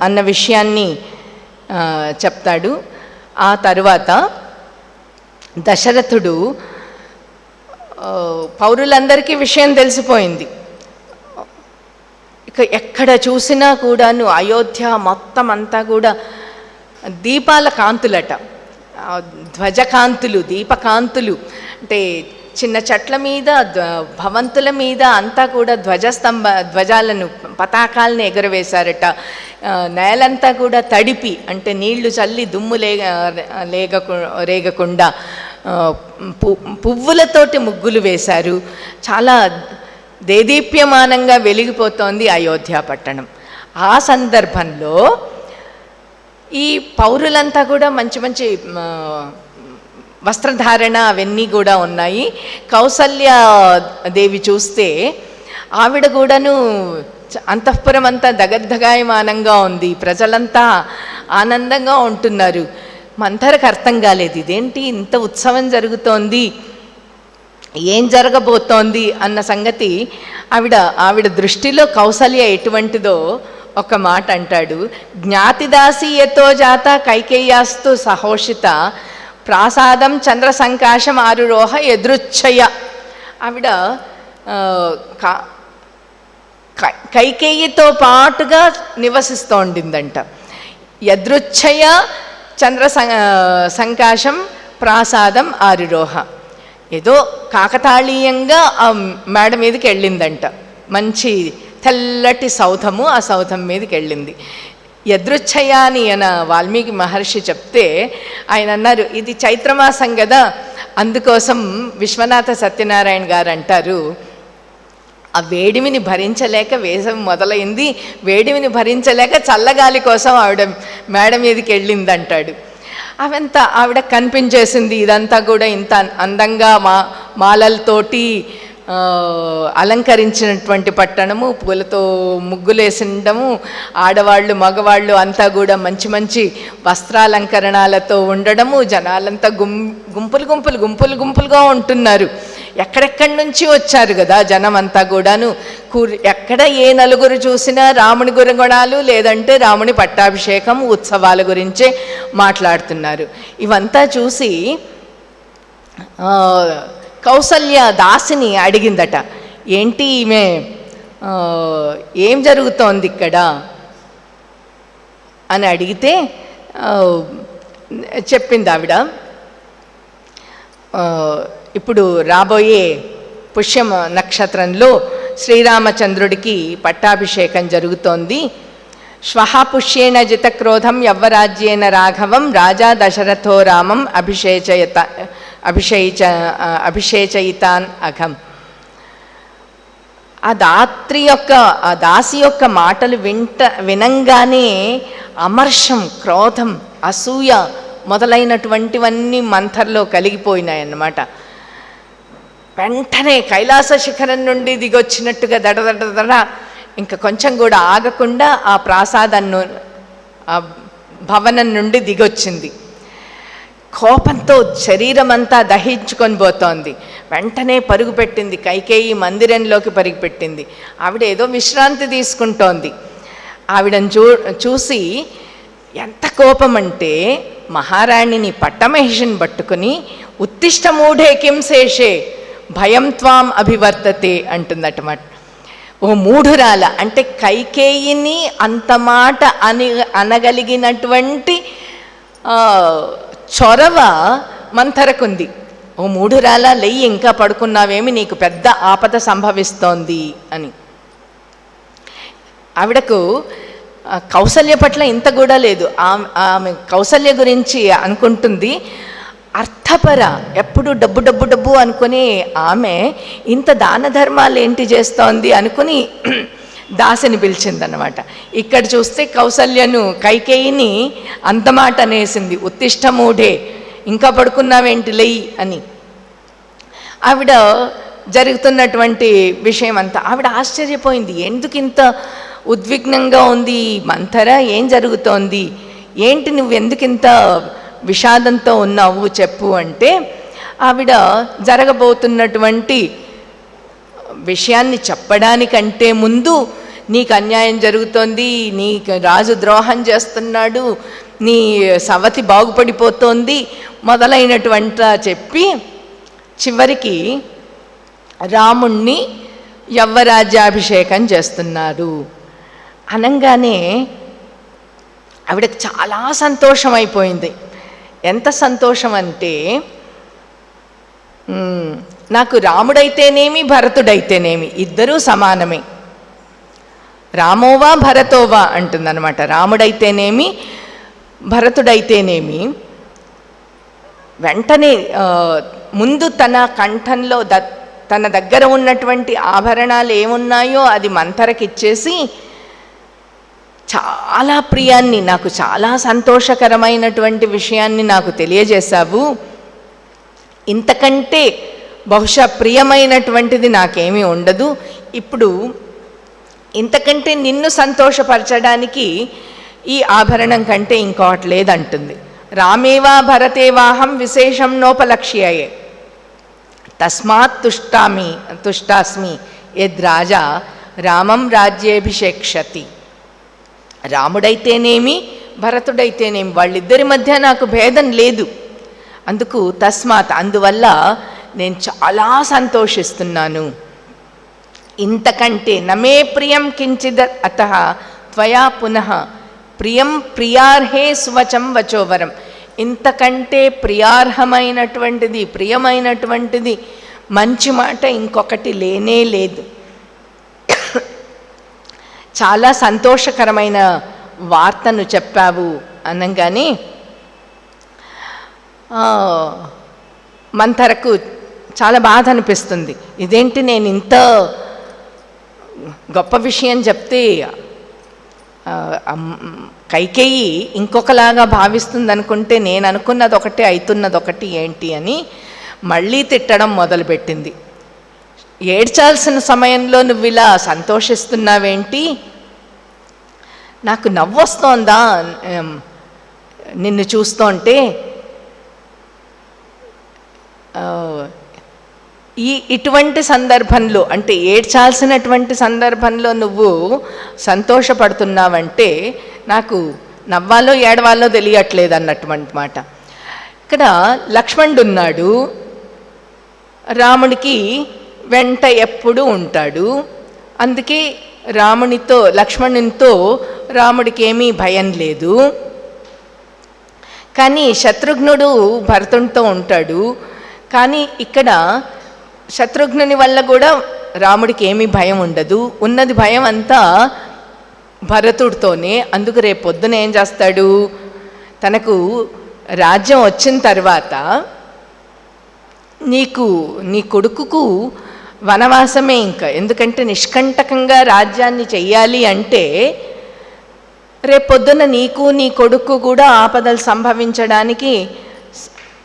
Speaker 1: అన్న విషయాన్ని చెప్తాడు. ఆ తరువాత దశరథుడు పౌరులందరికీ విషయం తెలిసిపోయింది. ఇక ఎక్కడ చూసినా కూడాను అయోధ్య మొత్తం అంతా కూడా దీపాల కాంతులట, ధ్వజకాంతులు, దీపకాంతులు. అంటే చిన్న చెట్ల మీద, భవంతుల మీద అంతా కూడా ధ్వజాలను, పతాకాలను ఎగురవేశారట. నేలంతా కూడా తడిపి, అంటే నీళ్లు చల్లి దుమ్ము రేగకుండా పువ్వులతోటి ముగ్గులు వేశారు. చాలా దేదీప్యమానంగా వెలిగిపోతోంది అయోధ్య పట్టణం. ఆ సందర్భంలో ఈ పౌరులంతా కూడా మంచి మంచి వస్త్రధారణ అవన్నీ కూడా ఉన్నాయి. కౌసల్యాదేవి చూస్తే ఆవిడ కూడాను అంతఃపురం అంతా దగద్దగాయమానంగా ఉంది, ప్రజలంతా ఆనందంగా ఉంటున్నారు. మంథరకు అర్థం కాలేదు, ఇదేంటి ఇంత ఉత్సవం జరుగుతోంది, ఏం జరగబోతోంది అన్న సంగతి. ఆవిడ దృష్టిలో కౌసల్య ఎటువంటిదో ఒక మాట అంటాడు. జ్ఞాతిదాసీయతో జాత కైకేయాస్తు సహోషిత ప్రాసాదం చంద్ర సంకాశం ఆరురోహ ఎదృచ్ఛయ. ఆవిడ కైకేయితో పాటుగా నివసిస్తూ ఉండిందంట. యదృచ్ఛయ చంద్ర సంకాశం ప్రాసాదం ఆరురోహ. ఏదో కాకతాళీయంగా ఆ మేడ మీదకి వెళ్ళిందంట. మంచి తెల్లటి సౌధము, ఆ సౌధం మీదకి వెళ్ళింది. యదృచ్ఛయాని అన వాల్మీకి మహర్షి చెప్తే ఆయన అన్నారు, ఇది చైత్రమాసం కదా, అందుకోసం విశ్వనాథ సత్యనారాయణ గారు అంటారు, ఆ వేడిమిని భరించలేక వేసవి మొదలైంది, వేడిమిని భరించలేక చల్లగాలి కోసం ఆవిడ మేడ మీదకి వెళ్ళింది అంటాడు. అవంతా ఆవిడ కనిపించేసింది. ఇదంతా కూడా ఇంత అందంగా మాలలతోటి అలంకరించినటువంటి పట్టణము, పూలతో ముగ్గులేసిండము, ఆడవాళ్ళు మగవాళ్ళు అంతా కూడా మంచి మంచి వస్త్రాలంకరణాలతో ఉండడము, జనాలంతా గుంపులుగా ఉంటున్నారు. ఎక్కడెక్కడి నుంచి వచ్చారు కదా జనం అంతా కూడాను. ఎక్కడ ఏ నలుగురు చూసినా రాముని గుణగణాలు, లేదంటే రాముని పట్టాభిషేకం ఉత్సవాల గురించే మాట్లాడుతున్నారు. ఇవంతా చూసి కౌసల్య దాసిని అడిగిందట, ఏంటి ఈమె, ఏం జరుగుతోంది ఇక్కడ అని అడిగితే చెప్పింది ఆవిడ, ఇప్పుడు రాబోయే పుష్య నక్షత్రంలో శ్రీరామచంద్రుడికి పట్టాభిషేకం జరుగుతోంది. శ్వః పుష్యేణ జితక్రోధం యవ్వరాజ్యేన రాఘవం రాజా దశరథో రామం అభిషేచయితాన్ అఘం. ఆ దాసి యొక్క మాటలు వినంగానే అమర్షం, క్రోధం, అసూయ మొదలైనటువంటివన్నీ మంథర్లో కలిగిపోయినాయన్నమాట. వెంటనే కైలాస శిఖరం నుండి దిగొచ్చినట్టుగా దడ ఇంకా కొంచెం కూడా ఆగకుండా ఆ ప్రాసాదాన్ని, ఆ భవనం నుండి దిగొచ్చింది. కోపంతో శరీరం అంతా దహించుకొని పోతోంది. వెంటనే పరుగు పెట్టింది, కైకేయి మందిరంలోకి పరుగు పెట్టింది. ఆవిడ ఏదో విశ్రాంతి తీసుకుంటోంది. ఆవిడను చూసి ఎంత కోపం అంటే, మహారాణిని పట్టమహిషిని పట్టుకుని ఉత్తిష్ట మూఢే కిం శేషే భయం త్వాం అభివర్తతే అంటుందటమాట. ఓ మూఢురాల అంటే కైకేయిని అంత మాట అనగలిగినటువంటి చొరవ మంథరకుంది. ఓ మూఢురాల, లెయ్యి, ఇంకా పడుకున్నావేమి, నీకు పెద్ద ఆపద సంభవిస్తోంది అని. ఆవిడకు కౌసల్య పట్ల ఇంత కూడా లేదు. ఆమె కౌసల్య గురించి అనుకుంటుంది, అర్థపర, ఎప్పుడు డబ్బు డబ్బు డబ్బు అనుకుని ఆమె ఇంత దాన ధర్మాలు ఏంటి చేస్తోంది అనుకుని దాసిని పిలిచిందన్నమాట. ఇక్కడ చూస్తే కౌసల్యను, కైకేయిని అంతమాట అనేసింది, ఉత్తిష్టమూఢే, ఇంకా పడుకున్నావేంటి, లెయ్యి అని. ఆవిడ జరుగుతున్నటువంటి విషయం అంతా ఆవిడ ఆశ్చర్యపోయింది. ఎందుకు ఇంత ఉద్విగ్నంగా ఉంది మంథర, ఏం జరుగుతోంది, ఏంటి, నువ్వు ఎందుకింత విషాదంతో ఉన్నావు చెప్పు అంటే, ఆవిడ జరగబోతున్నటువంటి విషయాన్ని చెప్పడానికంటే ముందు, నీకు అన్యాయం జరుగుతోంది, నీకు రాజు ద్రోహం చేస్తున్నాడు, నీ సవతి బాగుపడిపోతోంది మొదలైనటువంటి చెప్పి చివరికి రాముణ్ణి యవ్వరాజ్యాభిషేకం చేస్తున్నారు అనంగానే ఆవిడకి చాలా సంతోషం అయిపోయింది. ఎంత సంతోషం అంటే, నాకు రాముడైతేనేమి భరతుడైతేనేమి ఇద్దరూ సమానమే, రామోవా భరతోవా అంటుందన్నమాట. రాముడైతేనేమి భరతుడైతేనేమి. వెంటనే ముందు తన కంఠంలో తన దగ్గర ఉన్నటువంటి ఆభరణాలు ఏమున్నాయో అది మంథరకిచ్చేసి, చాలా ప్రియాన్ని, నాకు చాలా సంతోషకరమైనటువంటి విషయాన్ని నాకు తెలియజేశావు, ఇంతకంటే బహుశా ప్రియమైనటువంటిది నాకేమీ ఉండదు, ఇప్పుడు ఇంతకంటే నిన్ను సంతోషపరచడానికి ఈ ఆభరణం కంటే ఇంకోటి లేదంటుంది. రామేవా భరతేవాహం విశేషం నోపలక్ష్యయే తస్మాత్ తుష్టాస్మి యద్రాజా రామం రాజ్యేభిషేక్షతి. రాముడైతేనేమి భరతుడైతేనేమి వాళ్ళిద్దరి మధ్య నాకు భేదం లేదు, అందువల్ల నేను చాలా సంతోషిస్తున్నాను. ఇంతకంటే నమే ప్రియం కించిద్ అతః త్వయా పునః ప్రియం ప్రియార్హే స్వచం వచోవరం. ఇంతకంటే ప్రియార్హమైనటువంటిది, ప్రియమైనటువంటిది మంచి మాట ఇంకొకటి లేనే లేదు. చాలా సంతోషకరమైన వార్తను చెప్పావు అనగానే మంథరకు చాలా బాధ అనిపిస్తుంది. ఇదేంటి నేను ఇంత గొప్ప విషయం చెప్తే కైకేయి ఇంకొకలాగా భావిస్తుంది అనుకుంటే నేను అనుకున్నది ఒకటి అవుతున్నది ఒకటి ఏంటి అని మళ్ళీ తిట్టడం మొదలుపెట్టింది. ఏడ్చాల్సిన సమయంలో నువ్వు ఇలా సంతోషిస్తున్నావేంటి, నాకు నవ్వొస్తోందా నిన్ను చూస్తుంటే, ఇటువంటి సందర్భంలో అంటే ఏడ్చాల్సినటువంటి సందర్భంలో నువ్వు సంతోషపడుతున్నావంటే నాకు నవ్వాలో ఏడవాలో తెలియట్లేదు అన్నటువంటి మాట. ఇక్కడ లక్ష్మణుడు ఉన్నాడు, రాముడికి వెంట ఎప్పుడు ఉంటాడు. అందుకే లక్ష్మణునితో రాముడికి ఏమీ భయం లేదు. కానీ శత్రుఘ్నుడు భరతునితో ఉంటాడు. కానీ ఇక్కడ శత్రుఘ్నుని వల్ల కూడా రాముడికి ఏమీ భయం ఉండదు. ఉన్నది భయం అంతా భరతుడితోనే. అందుకు రేపు పొద్దున ఏం చేస్తాడు, తనకు రాజ్యం వచ్చిన తర్వాత నీ కొడుకుకు వనవాసమే ఇంకా. ఎందుకంటే నిష్కంటకంగా రాజ్యాన్ని చెయ్యాలి అంటే రేపొద్దున నీకు నీ కొడుకు కూడా ఆపదలు సంభవించడానికి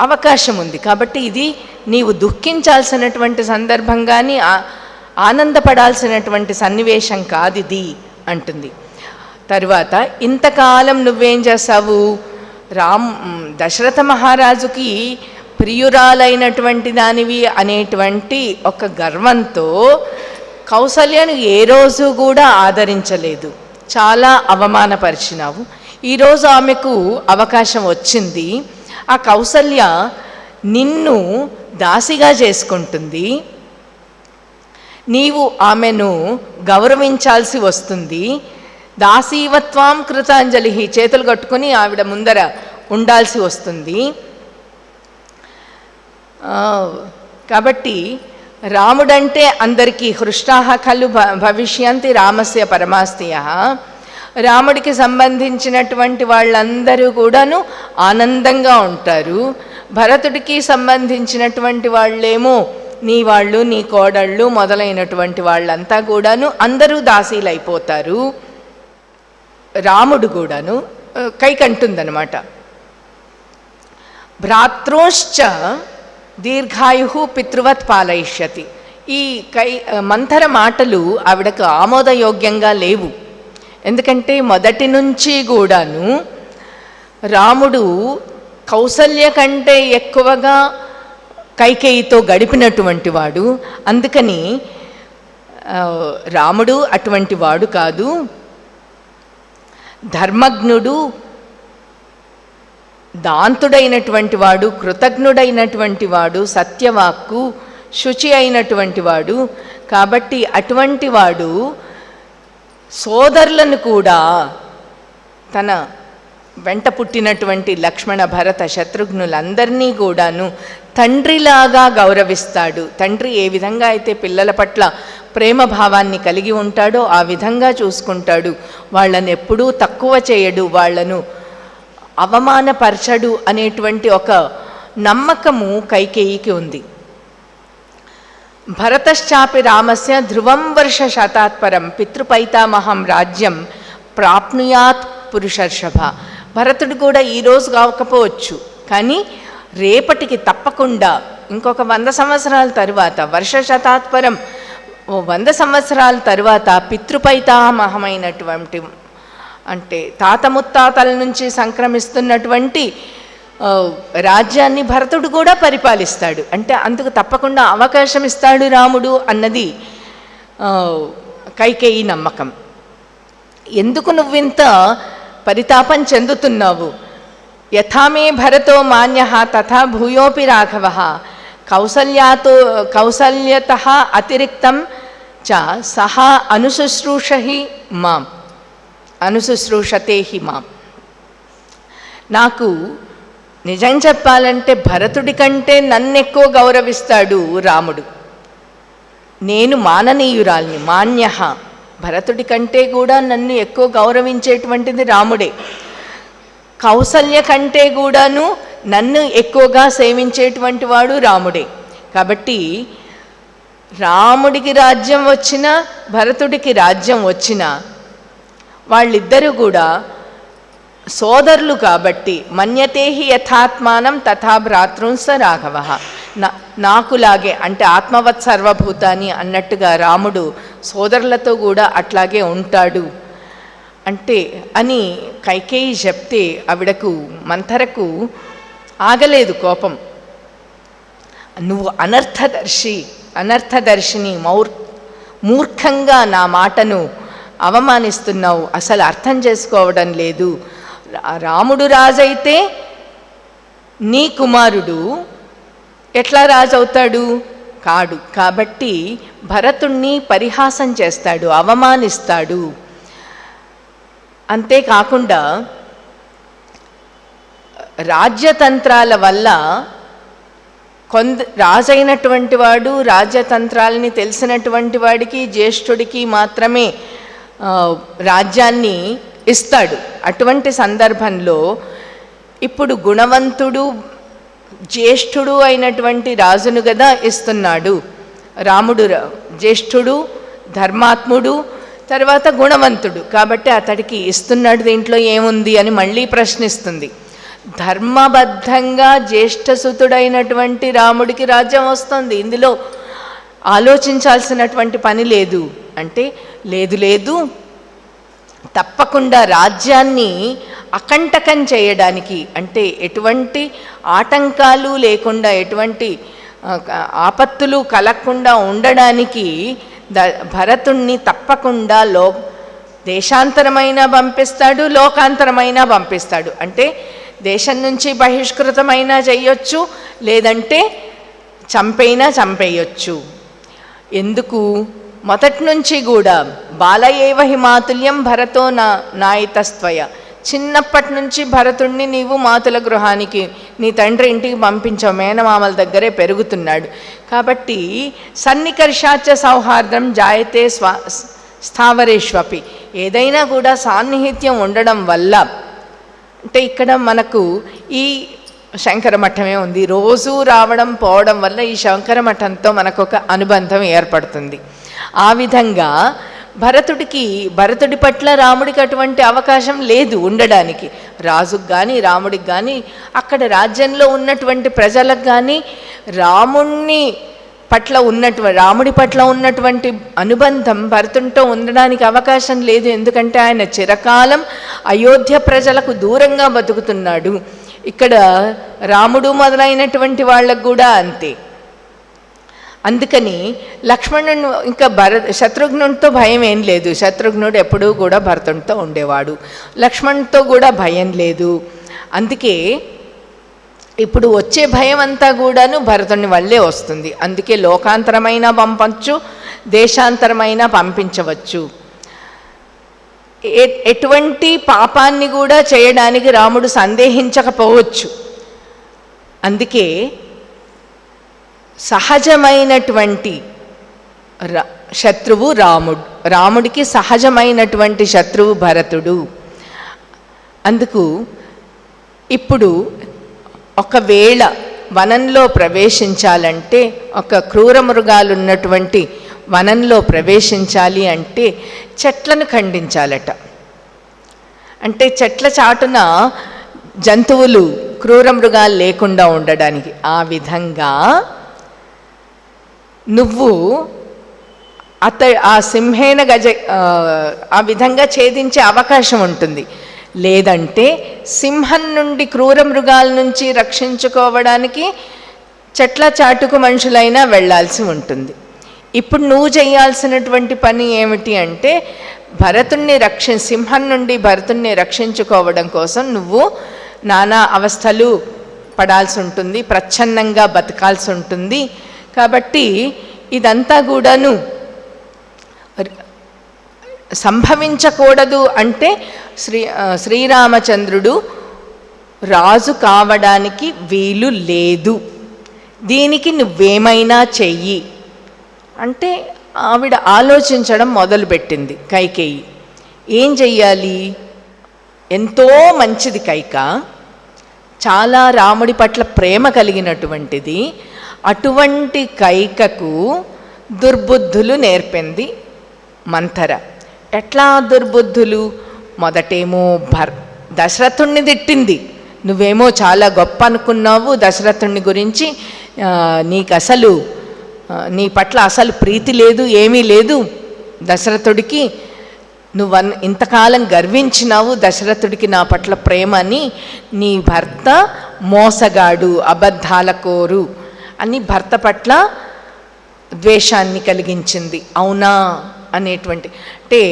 Speaker 1: అవకాశం ఉంది. కాబట్టి ఇది నీవు దుఃఖించాల్సినటువంటి సందర్భం కానీ ఆనందపడాల్సినటువంటి సన్నివేశం కాదు ఇది అంటుంది. తరువాత ఇంతకాలం నువ్వేం చేసావు, దశరథ మహారాజుకి ప్రియురాలైనటువంటి దానివి అనేటువంటి ఒక గర్వంతో కౌసల్యను ఏ రోజు కూడా ఆదరించలేదు, చాలా అవమానపరిచినావు. ఈరోజు ఆమెకు అవకాశం వచ్చింది, ఆ కౌసల్య నిన్ను దాసిగా చేసుకుంటుంది, నీవు ఆమెను గౌరవించాల్సి వస్తుంది. దాసీవత్వాం కృతాంజలి, చేతులు కట్టుకొని ఆవిడ ముందర ఉండాల్సి వస్తుంది. కాబట్టి రాముడంటే అందరికీ హృష్టాహ ఖలు భవిష్యంతి రామస్య పరమాస్తియః, రాముడికి సంబంధించినటువంటి వాళ్ళందరూ కూడాను ఆనందంగా ఉంటారు. భరతుడికి సంబంధించినటువంటి వాళ్ళేమో నీ వాళ్ళు, నీ కోడళ్ళు మొదలైనటువంటి వాళ్ళంతా కూడాను అందరూ దాసీలు అయిపోతారు. రాముడు కూడాను కైకంటుందనమాట, భ్రాతృశ్చ దీర్ఘాయు పితృవత్ పాలయిష్యతి. ఈ మంథర మాటలు ఆవిడకు ఆమోదయోగ్యంగా లేవు. ఎందుకంటే మొదటి నుంచి కూడాను రాముడు కౌసల్య కంటే ఎక్కువగా కైకేయితో గడిపినటువంటి వాడు. అందుకని రాముడు అటువంటి వాడు కాదు, ధర్మజ్ఞుడు, దాంతుడైనటువంటి వాడు, కృతజ్ఞుడైనటువంటి వాడు, సత్యవాక్కు, శుచి అయినటువంటి వాడు. కాబట్టి అటువంటి వాడు సోదరులను కూడా తన వెంట పుట్టినటువంటి లక్ష్మణ భరత శత్రుఘ్నులందరినీ కూడాను తండ్రిలాగా గౌరవిస్తాడు. తండ్రి ఏ విధంగా అయితే పిల్లల పట్ల ప్రేమ భావాన్ని కలిగి ఉంటాడో ఆ విధంగా చూసుకుంటాడు. వాళ్ళను ఎప్పుడూ తక్కువ చేయడు, వాళ్లను అవమానపరచడు అనేటువంటి ఒక నమ్మకము కైకేయికి ఉంది. భరతశ్చాపి రామస్య ధ్రువం వర్ష శతాత్పరం పితృపైతామహం రాజ్యం ప్రాప్నుయాత్ పురుషర్షభ. భరతుడు కూడా ఈరోజు కాకపోవచ్చు, కానీ రేపటికి తప్పకుండా ఇంకొక 100 సంవత్సరాల తరువాత, వర్ష శతాత్పరం 100 సంవత్సరాల తరువాత పితృపైతామహమైనటువంటి అంటే తాత ముత్తాతల నుంచి సంక్రమిస్తున్నటువంటి రాజ్యాన్ని భరతుడు కూడా పరిపాలిస్తాడు. అంటే అందుకు తప్పకుండా అవకాశం ఇస్తాడు రాముడు అన్నది కైకేయి నమ్మకం. ఎందుకు నువ్వింత పరితాపం చెందుతున్నావు? యథామే భరతో మాన్యః తథా భూయోపి రాఘవః కౌసల్యతః అతిరిక్తం చ సహా అనుశుశ్రూషతే హి మాం. నాకు నిజం చెప్పాలంటే భరతుడి కంటే నన్నెక్కువ గౌరవిస్తాడు రాముడు. నేను మాననీయురాల్ని, మాన్యః భరతుడి కంటే కూడా నన్ను ఎక్కువ గౌరవించేటువంటిది రాముడే. కౌసల్య కంటే కూడాను నన్ను ఎక్కువగా సేవించేటువంటి వాడు రాముడే. కాబట్టి రాముడికి రాజ్యం వచ్చినా భరతుడికి రాజ్యం వచ్చినా వాళ్ళిద్దరూ కూడా సోదరులు కాబట్టి మన్యతేహి యథాత్మానం తథా భ్రాతృంస రాఘవ, నాకులాగే అంటే ఆత్మవత్ సర్వభూతాన్ని అన్నట్టుగా రాముడు సోదరులతో కూడా అట్లాగే ఉంటాడు అంటే అని కైకేయి చెప్తే ఆవిడకు మంథరకు ఆగలేదు కోపం. నువ్వు అనర్థదర్శిని మూర్ఖంగా నా మాటను అవమానిస్తున్నావు, అసలు అర్థం చేసుకోవడం లేదు. రాముడు రాజైతే నీ కుమారుడు ఎట్లా రాజవుతాడు? కాడు. కాబట్టి భరతుణ్ణి పరిహాసం చేస్తాడు, అవమానిస్తాడు. అంతేకాకుండా రాజ్యతంత్రాల వల్ల రాజైనటువంటి వాడు రాజ్యతంత్రాలని తెలిసినటువంటి వాడికి జ్యేష్ఠుడికి మాత్రమే రాజ్యాన్ని ఇస్తాడు. అటువంటి సందర్భంలో ఇప్పుడు గుణవంతుడు జ్యేష్ఠుడు అయినటువంటి రాజును కదా ఇస్తున్నాడు. రాముడు జ్యేష్ఠుడు, ధర్మాత్ముడు, తర్వాత గుణవంతుడు కాబట్టి అతడికి ఇస్తున్నాడు. దీంట్లో ఏముంది అని మళ్ళీ ప్రశ్నిస్తుంది. ధర్మబద్ధంగా జ్యేష్ఠసుతుడైనటువంటి రాముడికి రాజ్యం వస్తుంది, ఇందులో ఆలోచించాల్సినటువంటి పని లేదు అంటే లేదు తప్పకుండా రాజ్యాన్ని అకంటకం చేయడానికి అంటే ఎటువంటి ఆటంకాలు లేకుండా ఎటువంటి ఆపత్తులు కలగకుండా ఉండడానికి భరతుణ్ణి తప్పకుండా దేశాంతరమైనా పంపిస్తాడు, లోకాంతరమైనా పంపిస్తాడు. అంటే దేశం నుంచి బహిష్కృతమైనా చేయొచ్చు, లేదంటే చంపేయొచ్చు. ఎందుకు? మొదటి నుంచి కూడా బాలయేవ హిమాతుల్యం భరతో నాయితస్త్వయ, చిన్నప్పటి నుంచి భరతుణ్ణి నీవు మాతుల గృహానికి నీ తండ్రి ఇంటికి పంపించావు, మేనమామల దగ్గరే పెరుగుతున్నాడు. కాబట్టి సన్నికర్షాచ సౌహార్దం జాయతే స్థావరేష్వపి, ఏదైనా కూడా సాన్నిహిత్యం ఉండడం వల్ల అంటే ఇక్కడ మనకు ఈ శంకర మఠమే ఉంది, రోజూ రావడం పోవడం వల్ల ఈ శంకర మఠంతో మనకు ఒక అనుబంధం ఏర్పడుతుంది. ఆ విధంగా భరతుడి పట్ల రాముడికి అటువంటి అవకాశం లేదు ఉండడానికి. రాజుకు కానీ రాముడికి కానీ అక్కడ రాజ్యంలో ఉన్నటువంటి ప్రజలకు కానీ రాముడి పట్ల ఉన్నటువంటి అనుబంధం భరతునితో ఉండడానికి అవకాశం లేదు. ఎందుకంటే ఆయన చిరకాలం అయోధ్య ప్రజలకు దూరంగా బతుకుతున్నాడు. ఇక్కడ రాముడు మొదలైనటువంటి వాళ్ళకు కూడా అంతే. అందుకని లక్ష్మణుడు ఇంకా శత్రుఘ్నుడితో భయం ఏం లేదు. శత్రుఘ్నుడు ఎప్పుడూ కూడా భరతునితో ఉండేవాడు, లక్ష్మణుడితో కూడా భయం లేదు. అందుకే ఇప్పుడు వచ్చే భయం అంతా కూడాను భరతుని వల్లే వస్తుంది. అందుకే లోకాంతరమైనా పంపచ్చు, దేశాంతరమైనా పంపించవచ్చు. ఎటువంటి పాపాన్ని కూడా చేయడానికి రాముడు సందేహించకపోవచ్చు. అందుకే సహజమైనటువంటి శత్రువు రాముడికి సహజమైనటువంటి శత్రువు భరతుడు. అందుకు ఇప్పుడు ఒకవేళ వనంలో ప్రవేశించాలంటే, ఒక క్రూర మృగాలు ఉన్నటువంటి వనంలో ప్రవేశించాలి అంటే చెట్లను ఖండించాలట. అంటే చెట్ల చాటున జంతువులు క్రూర మృగాలు లేకుండా ఉండడానికి. ఆ విధంగా నువ్వు ఆ సింహేన ఆ విధంగా ఛేదించే అవకాశం ఉంటుంది. లేదంటే సింహం నుండి క్రూర మృగాల నుంచి రక్షించుకోవడానికి చెట్ల చాటుకు మనుషులైనా వెళ్ళాల్సి ఉంటుంది. ఇప్పుడు నువ్వు చేయాల్సినటువంటి పని ఏమిటి అంటే సింహం నుండి భరతుణ్ణి రక్షించుకోవడం కోసం నువ్వు నానా అవస్థలు పడాల్సి ఉంటుంది, ప్రచ్ఛన్నంగా బతకాల్సి ఉంటుంది. కాబట్టి ఇదంతా కూడాను సంభవించకూడదు. అంటే శ్రీరామచంద్రుడు రాజు కావడానికి వీలు లేదు, దీనికి నువ్వేమైనా చెయ్యి అంటే ఆవిడ ఆలోచించడం మొదలుపెట్టింది కైకేయి. ఏం చెయ్యాలి? ఎంతో మంచిది కైక, చాలా రాముడి పట్ల ప్రేమ కలిగినటువంటిది. అటువంటి కైకకు దుర్బుద్ధులు నేర్పింది మంథర. ఎట్లా దుర్బుద్ధులు? మొదటేమో దశరథుణ్ణి తిట్టింది. నువ్వేమో చాలా గొప్ప అనుకున్నావు దశరథుణ్ణి గురించి, నీకు అసలు నీ పట్ల అసలు ప్రీతి లేదు, ఏమీ లేదు దశరథుడికి. ఇంతకాలం గర్వించినావు దశరథుడికి నా పట్ల ప్రేమ అని. నీ భర్త మోసగాడు, అబద్ధాల కోరు అని భర్త పట్ల ద్వేషాన్ని కలిగించింది. అవునా అనేటువంటి, అంటే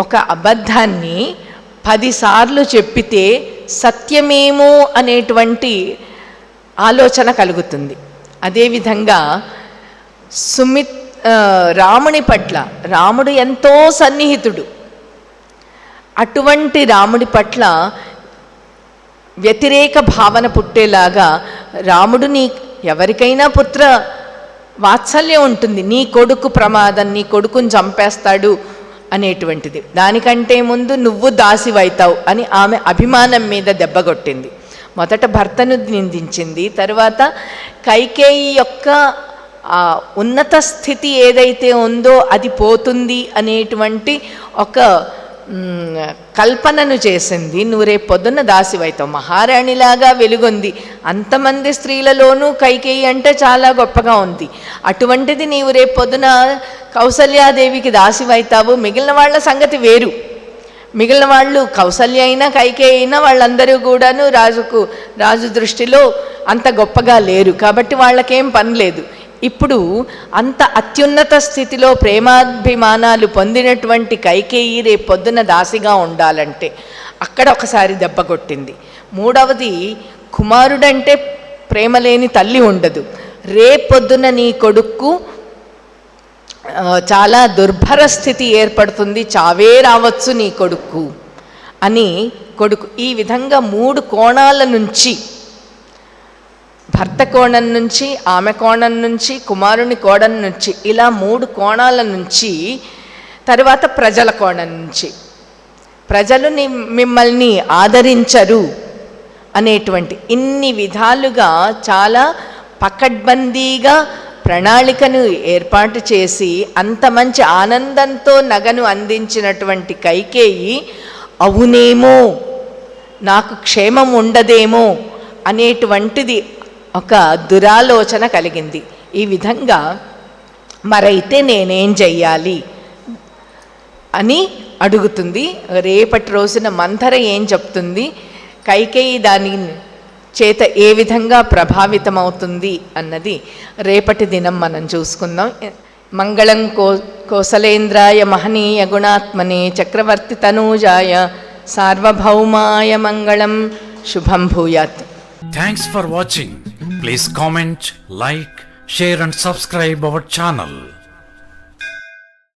Speaker 1: ఒక అబద్ధాన్ని 10 సార్లు చెప్పితే సత్యమేమో అనేటువంటి ఆలోచన కలుగుతుంది. అదేవిధంగా రాముని పట్ల, రాముడు ఎంతో సన్నిహితుడు, అటువంటి రాముడి పట్ల వ్యతిరేక భావన పుట్టేలాగా రాముడు ఎవరికైనా పుత్ర వాత్సల్యం ఉంటుంది, నీ కొడుకు ప్రమాదం, నీ కొడుకుని చంపేస్తాడు అనేటువంటిది. దానికంటే ముందు నువ్వు దాసివైతావు అని ఆమె అభిమానం మీద దెబ్బగొట్టింది. మొదట భర్తను నిందించింది, తర్వాత కైకేయి యొక్క ఉన్నత స్థితి ఏదైతే ఉందో అది పోతుంది అనేటువంటి ఒక కల్పనను చేసింది. నువ్వు రేపు పొద్దున్న దాసివైతావు, మహారాణిలాగా వెలుగొంది, అంతమంది స్త్రీలలోనూ కైకేయి అంటే చాలా గొప్పగా ఉంది. అటువంటిది నీవు రేపు పొద్దున కౌసల్యాదేవికి దాసివైతావు. మిగిలిన వాళ్ళ సంగతి వేరు. మిగిలిన వాళ్ళు కౌసల్య అయినా కైకేయి అయినా వాళ్ళందరూ కూడాను రాజు దృష్టిలో అంత గొప్పగా లేరు, కాబట్టి వాళ్ళకేం పని లేదు. ఇప్పుడు అంత అత్యున్నత స్థితిలో ప్రేమాభిమానాలు పొందినటువంటి కైకేయి రేపు పొద్దున దాసిగా ఉండాలంటే అక్కడ ఒకసారి దెబ్బ కొట్టింది. మూడవది, కుమారుడంటే ప్రేమ లేని తల్లి ఉండదు. రేపొద్దున నీ కొడుకు చాలా దుర్భర స్థితి ఏర్పడుతుంది, చావే రావచ్చు నీ కొడుకు అని కొడుకు. ఈ విధంగా 3 కోణాల నుంచి, భర్త కోణం నుంచి, ఆమె కోణం నుంచి, కుమారుని కోణం నుంచి, ఇలా 3 కోణాల నుంచి, తర్వాత ప్రజల కోణం నుంచి, ప్రజలు మిమ్మల్ని ఆదరించరు అనేటువంటి ఇన్ని విధాలుగా చాలా పకడ్బందీగా ప్రణాళికను ఏర్పాటు చేసి అంత మంచి ఆనందంతో నగను అందించినటువంటి కైకేయి అవునేమో, నాకు క్షేమం ఉండదేమో అనేటువంటిది ఒక దురాలోచన కలిగింది. ఈ విధంగా మరైతే నేనేం చెయ్యాలి అని అడుగుతుంది. రేపటి రోజున మంథర ఏం చెప్తుంది, కైకేయి దాని చేత ఏ విధంగా ప్రభావితమవుతుంది అన్నది రేపటి దినం మనం చూసుకుందాం. మంగళం కోసలేంద్రాయ మహనీయ గుణాత్మనే చక్రవర్తి తనూజాయ సార్వభౌమాయ మంగళం శుభం భూయాత్.
Speaker 2: Thanks for watching. Please comment, like, share and subscribe our channel.